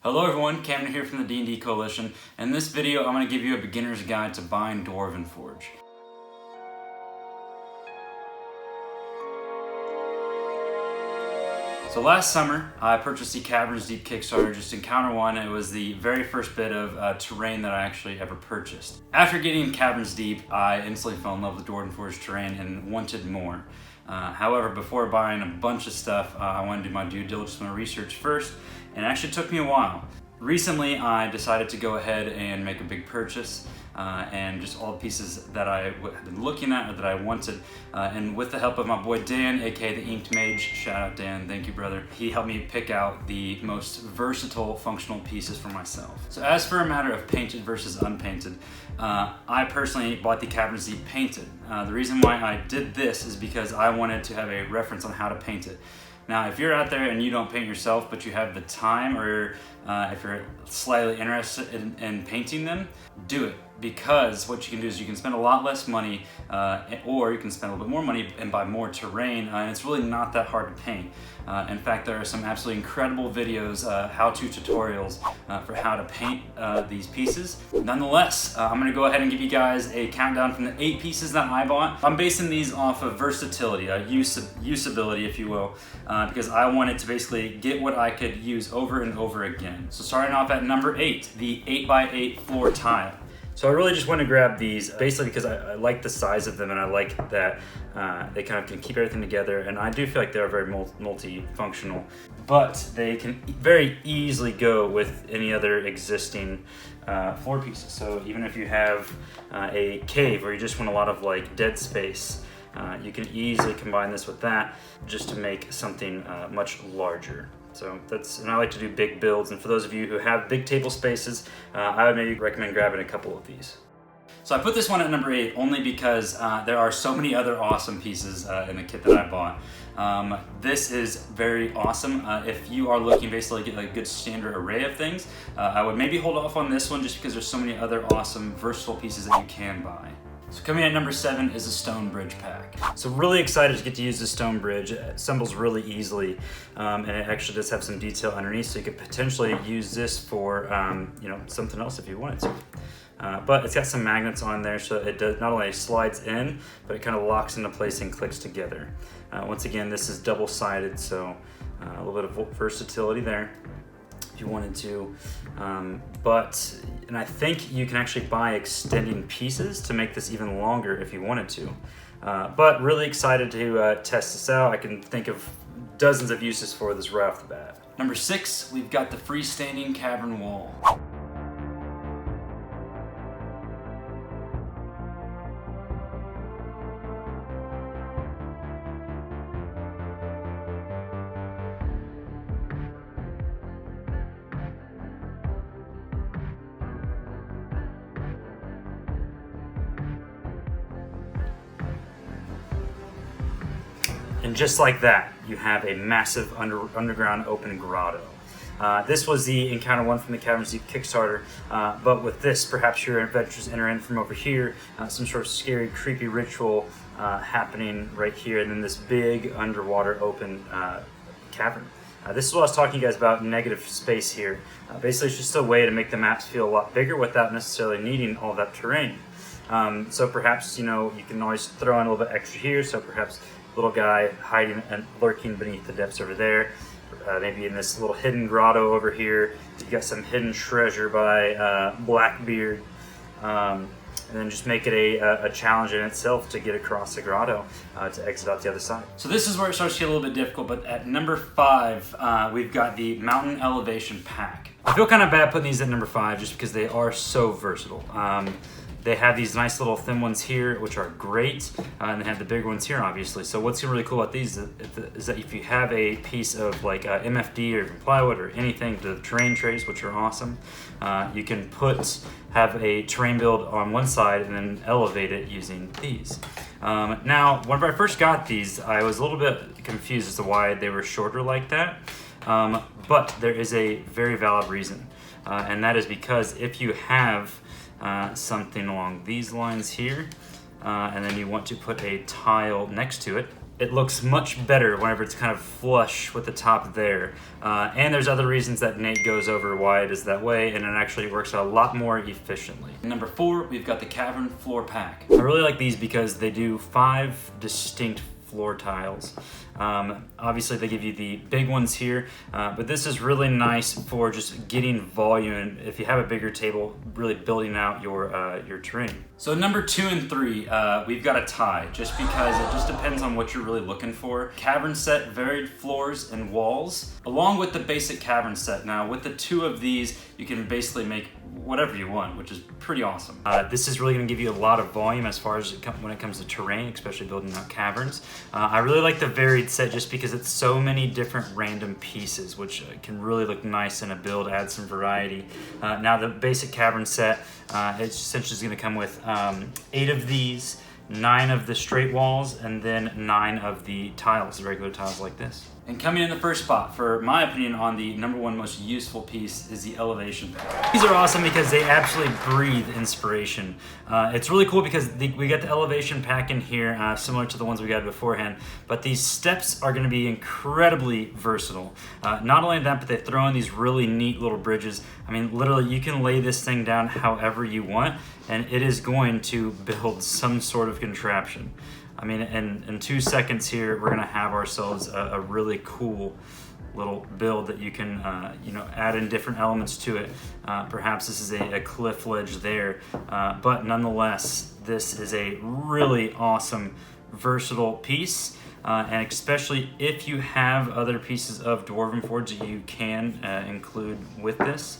Hello everyone, CAVERN here from the D&D Coalition. In this video, I'm going to give you a beginner's guide to buying Dwarven Forge. So last summer, I purchased the Cavern's Deep Kickstarter just Encounter 1. It was the very first bit of terrain that I actually ever purchased. After getting Cavern's Deep, I instantly fell in love with Dwarven Forge terrain and wanted more. However, before buying a bunch of stuff, I wanted to do my due diligence, my research first, and it actually took me a while. Recently, I decided to go ahead and make a big purchase, and just all the pieces that I had been looking at or that I wanted. And with the help of my boy Dan, aka the Inked Mage, shout out Dan, thank you brother, he helped me pick out the most versatile functional pieces for myself. So as for a matter of painted versus unpainted, I personally bought the Cavern's Deep painted. The reason why I did this is because I wanted to have a reference on how to paint it. Now, if you're out there and you don't paint yourself, but you have the time, or if you're slightly interested in painting them, do it. Because what you can do is you can spend a lot less money, or you can spend a little bit more money and buy more terrain, and it's really not that hard to paint. In fact, there are some absolutely incredible videos, how-to tutorials for how to paint these pieces. Nonetheless, I'm going to go ahead and give you guys a countdown from the 8 pieces that I bought. I'm basing these off of versatility, usability, if you will, because I wanted to basically get what I could use over and over again. So starting off at number 8, the 8x8 floor tile. So I really just want to grab these basically because I like the size of them, and I like that they kind of can keep everything together, and I do feel like they're very multi-functional, but they can very easily go with any other existing floor pieces. So even if you have a cave or you just want a lot of like dead space, you can easily combine this with that just to make something much larger. So and I like to do big builds, and for those of you who have big table spaces, I would maybe recommend grabbing a couple of these. So I put this one at number 8 only because there are so many other awesome pieces in the kit that I bought. This is very awesome. If you are looking basically to get a good standard array of things, I would maybe hold off on this one just because there's so many other awesome versatile pieces that you can buy. So coming at number 7 is a stone bridge pack. So really excited to get to use this stone bridge. It assembles really easily, and it actually does have some detail underneath, so you could potentially use this for something else if you wanted to. But it's got some magnets on there, so it does not only slides in, but it kind of locks into place and clicks together. Once again, this is double-sided, so a little bit of versatility there if you wanted to. And I think you can actually buy extending pieces to make this even longer if you wanted to. But really excited to test this out. I can think of dozens of uses for this right off the bat. Number 6, we've got the freestanding cavern wall. And just like that, you have a massive underground open grotto. This was the Encounter 1 from the Cavern's Deep Kickstarter, but with this, perhaps your adventures enter in from over here, some sort of scary, creepy ritual happening right here, and then this big underwater open cavern. This is what I was talking to you guys about, negative space here. Basically, it's just a way to make the maps feel a lot bigger without necessarily needing all that terrain. So perhaps, you can always throw in a little bit extra here, so perhaps little guy hiding and lurking beneath the depths over there. Maybe in this little hidden grotto over here, you got some hidden treasure by Blackbeard. And then just make it a challenge in itself to get across the grotto to exit out the other side. So this is where it starts to get a little bit difficult, but at number 5, we've got the Mountain Elevation Pack. I feel kind of bad putting these at number 5 just because they are so versatile. They have these nice little thin ones here, which are great, and they have the big ones here, obviously. So what's really cool about these is that if you have a piece of like MFD or plywood or anything, the terrain trays, which are awesome, you can have a terrain build on one side and then elevate it using these. Now, whenever I first got these, I was a little bit confused as to why they were shorter like that, but there is a very valid reason, and that is because if you have something along these lines here, and then you want to put a tile next to it, it looks much better whenever it's kind of flush with the top there. And there's other reasons that Nate goes over why it is that way, and it actually works out a lot more efficiently. Number 4, we've got the Cavern Floor Pack. I really like these because they do 5 distinct floor tiles. Obviously they give you the big ones here, but this is really nice for just getting volume, and if you have a bigger table, really building out your terrain. So number 2 and 3, we've got a tie, just because it just depends on what you're really looking for. Cavern set, varied floors and walls, along with the basic cavern set. Now with the 2 of these, you can basically make whatever you want, which is pretty awesome. This is really going to give you a lot of volume as far as when it comes to terrain, especially building out caverns. I really like the varied set just because it's so many different random pieces, which can really look nice in a build, add some variety. Now the basic cavern set, it's essentially going to come with 8 of these, 9 of the straight walls, and then 9 of the tiles, the regular tiles like this. And coming in the first spot, for my opinion, on the number 1 most useful piece is the elevation pack. These are awesome because they absolutely breathe inspiration. It's really cool because we got the elevation pack in here, similar to the ones we got beforehand, but these steps are going to be incredibly versatile. Not only that, but they throw in these really neat little bridges. I mean, literally, you can lay this thing down however you want, and it is going to build some sort of contraption. I mean, in 2 seconds here, we're gonna have ourselves a really cool little build that you can, add in different elements to it. Perhaps this is a cliff ledge there, but nonetheless, this is a really awesome, versatile piece. And especially if you have other pieces of Dwarven Forge that you can include with this,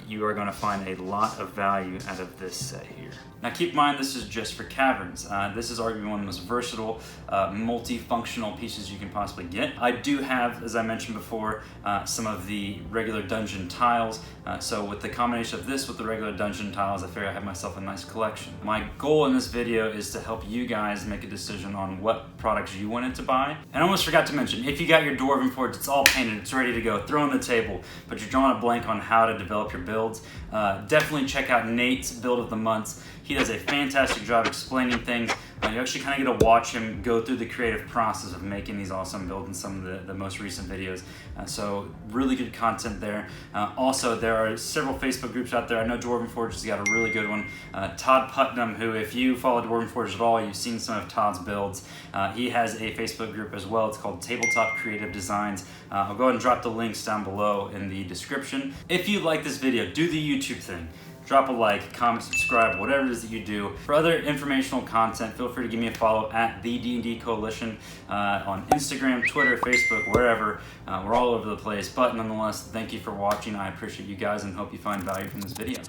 you are going to find a lot of value out of this set here. Now keep in mind, this is just for caverns. This is arguably one of the most versatile, multifunctional pieces you can possibly get. I do have, as I mentioned before, some of the regular dungeon tiles. So with the combination of this with the regular dungeon tiles, I figure I have myself a nice collection. My goal in this video is to help you guys make a decision on what products you wanted to buy. And I almost forgot to mention, if you got your Dwarven Forge, it's all painted, it's ready to go, throw on the table, but you're drawing a blank on how to develop your builds, definitely check out Nate's Build of the Months. He does a fantastic job explaining things. You actually kind of get to watch him go through the creative process of making these awesome builds in some of the most recent videos. So really good content there. Also, there are several Facebook groups out there. I know Dwarven Forge has got a really good one. Todd Putnam, who, if you follow Dwarven Forge at all, you've seen some of Todd's builds. He has a Facebook group as well. It's called Tabletop Creative Designs. I'll go ahead and drop the links down below in the description. If you like this video, do the YouTube thing. Drop a like, comment, subscribe, whatever it is that you do. For other informational content, feel free to give me a follow at the D&D Coalition on Instagram, Twitter, Facebook, wherever. We're all over the place, but nonetheless, thank you for watching. I appreciate you guys and hope you find value from this video.